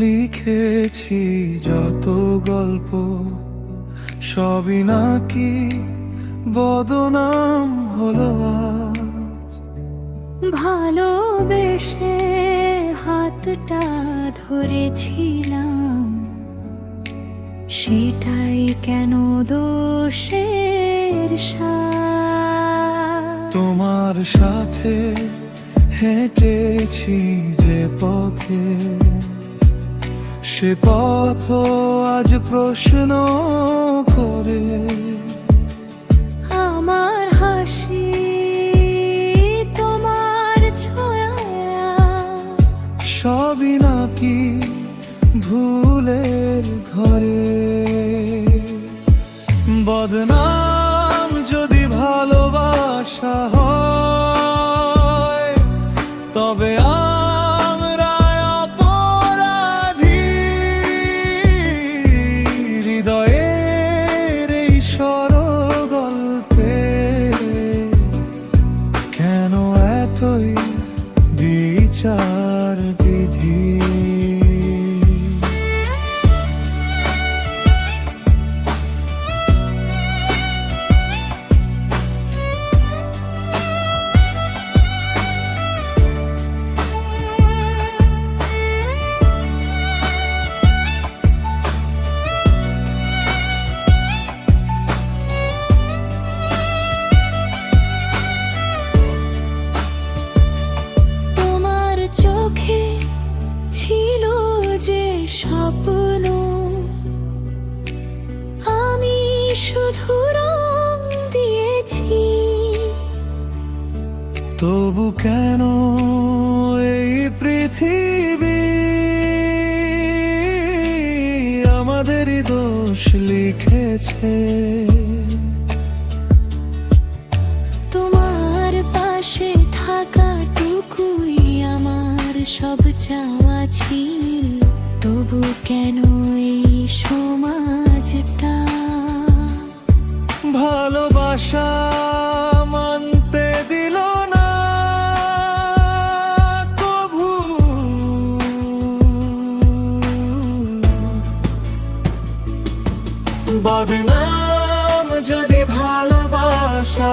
লিখেছি যত গল্প, সবই নাকি বদনাম হলো আজ। ভালোবেসে হাতটা ধরেছিলাম, সেটাই কেন দোষের সাজ। তোমার সাথে হেঁটেছি যে পথে, সে পথ আজ প্রশ্ন করে। আমার হাসি তোমার ছোঁয়া, সবই নাকি ভুলের ঘরে। বদনাম যদি ভালোবাসা হয়, তবে আমরা অপরাধী। হৃদয়ের এই গল্পে কেন এতই বিচার বিধি? ছিল যে স্বপ্ন, আমি শুধু রং দিয়েছি। তবু কেন এই পৃথিবী আমাদেরই দোষ লিখেছে? তোমার পাশে থাকাটুকুই আমার সব চাওয়া ছিল, তবু কেন এই সমাজটা ভালোবাসা মানতে দিল না কভু? বদনাম যদি ভালোবাসা